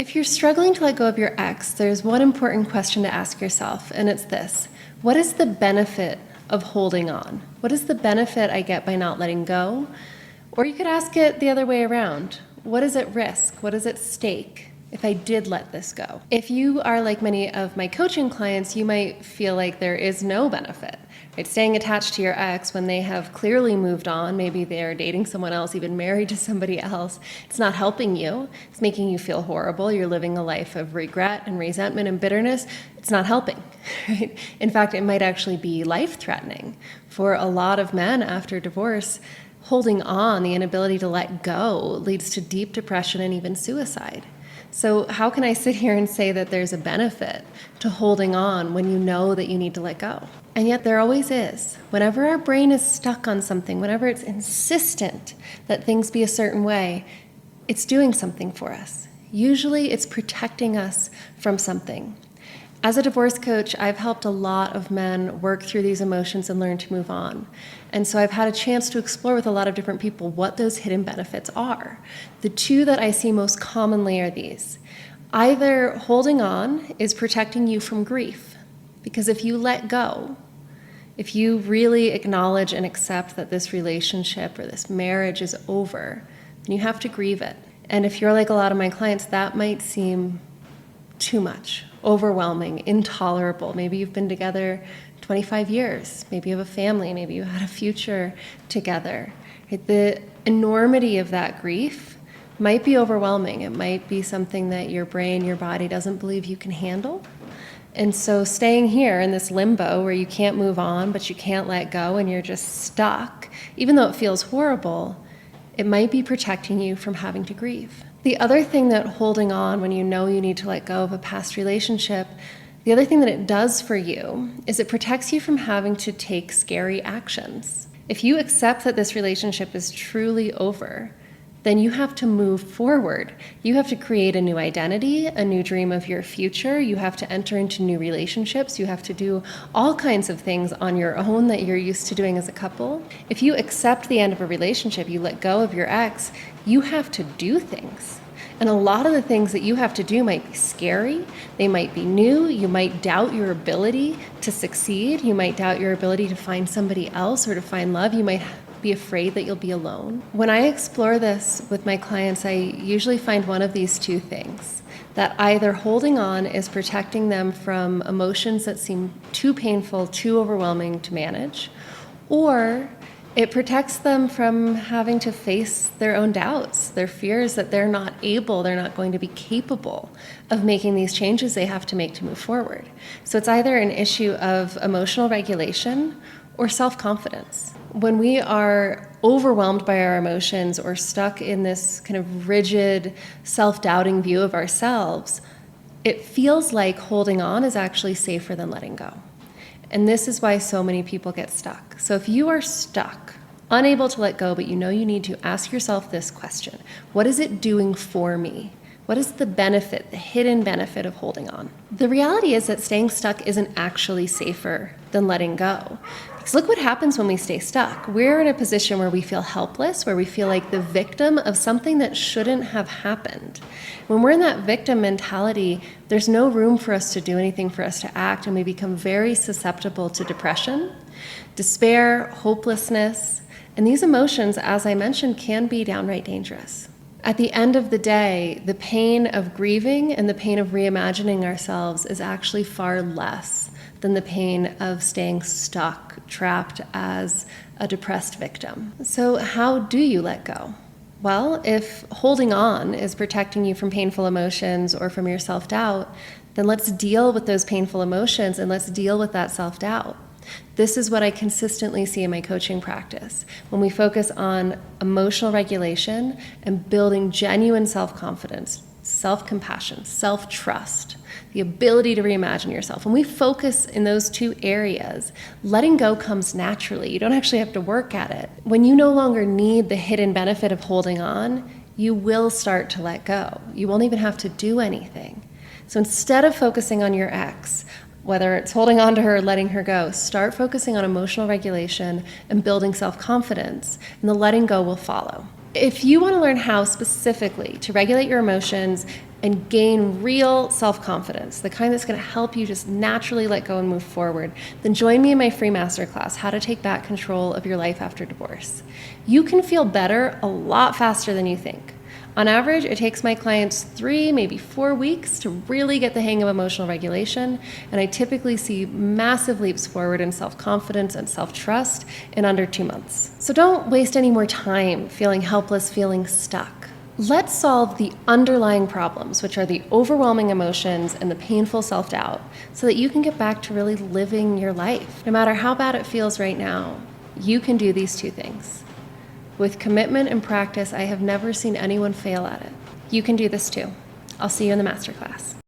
If you're struggling to let go of your ex, there's one important question to ask yourself, and it's this: what is the benefit of holding on? What is the benefit I get by not letting go? Or you could ask it the other way around. What is at risk? What is at stake if I did let this go? If you are like many of my coaching clients, you might feel like there is no benefit. Right? Staying attached to your ex when they have clearly moved on, maybe they're dating someone else, even married to somebody else, it's not helping you. It's making you feel horrible. You're living a life of regret and resentment and bitterness. It's not helping. Right? In fact, it might actually be life-threatening. For a lot of men after divorce, holding on, the inability to let go, leads to deep depression and even suicide. So how can I sit here and say that there's a benefit to holding on when you know that you need to let go? And yet there always is. Whenever our brain is stuck on something, whenever it's insistent that things be a certain way, it's doing something for us. Usually it's protecting us from something. As a divorce coach, I've helped a lot of men work through these emotions and learn to move on. And so I've had a chance to explore with a lot of different people what those hidden benefits are. The two that I see most commonly are these. Either holding on is protecting you from grief, because if you let go, if you really acknowledge and accept that this relationship or this marriage is over, then you have to grieve it. And if you're like a lot of my clients, that might seem too much, overwhelming, intolerable. Maybe you've been together 25 years. Maybe you have a family. Maybe you had a future together. Right? The enormity of that grief might be overwhelming. It might be something that your brain, your body doesn't believe you can handle. And so staying here in this limbo where you can't move on, but you can't let go, and you're just stuck, even though it feels horrible, it might be protecting you from having to grieve. The other thing that holding on when you know you need to let go of a past relationship, the other thing that it does for you is it protects you from having to take scary actions. If you accept that this relationship is truly over, then you have to move forward. You have to create a new identity, a new dream of your future. You have to enter into new relationships. You have to do all kinds of things on your own that you're used to doing as a couple. If you accept the end of a relationship, you let go of your ex, you have to do things. And a lot of the things that you have to do might be scary. They might be new. You might doubt your ability to succeed. You might doubt your ability to find somebody else or to find love. You might be afraid that you'll be alone. When I explore this with my clients, I usually find one of these two things: that either holding on is protecting them from emotions that seem too painful, too overwhelming to manage, or it protects them from having to face their own doubts, their fears that they're not going to be capable of making these changes they have to make to move forward. So it's either an issue of emotional regulation or self-confidence. When we are overwhelmed by our emotions or stuck in this kind of rigid, self-doubting view of ourselves, it feels like holding on is actually safer than letting go. And this is why so many people get stuck. So if you are stuck, unable to let go, but you know you need to, ask yourself this question: what is it doing for me? What is the benefit, the hidden benefit of holding on? The reality is that staying stuck isn't actually safer than letting go. Because look what happens when we stay stuck. We're in a position where we feel helpless, where we feel like the victim of something that shouldn't have happened. When we're in that victim mentality, there's no room for us to do anything, for us to act, and we become very susceptible to depression, despair, hopelessness. And these emotions, as I mentioned, can be downright dangerous. At the end of the day, the pain of grieving and the pain of reimagining ourselves is actually far less than the pain of staying stuck, trapped as a depressed victim. So how do you let go? Well, if holding on is protecting you from painful emotions or from your self-doubt, then let's deal with those painful emotions and let's deal with that self-doubt. This is what I consistently see in my coaching practice. When we focus on emotional regulation and building genuine self-confidence, self-compassion, self-trust, the ability to reimagine yourself. When we focus in those two areas, letting go comes naturally. You don't actually have to work at it. When you no longer need the hidden benefit of holding on, you will start to let go. You won't even have to do anything. So instead of focusing on your ex, whether it's holding on to her or letting her go, start focusing on emotional regulation and building self-confidence, and the letting go will follow. If you want to learn how specifically to regulate your emotions and gain real self-confidence, the kind that's going to help you just naturally let go and move forward, then join me in my free masterclass, How to Take Back Control of Your Life After Divorce. You can feel better a lot faster than you think. On average, it takes my clients 3, maybe 4 weeks to really get the hang of emotional regulation, and I typically see massive leaps forward in self-confidence and self-trust in under 2 months. So don't waste any more time feeling helpless, feeling stuck. Let's solve the underlying problems, which are the overwhelming emotions and the painful self-doubt, so that you can get back to really living your life. No matter how bad it feels right now, you can do these 2 things. With commitment and practice, I have never seen anyone fail at it. You can do this too. I'll see you in the masterclass.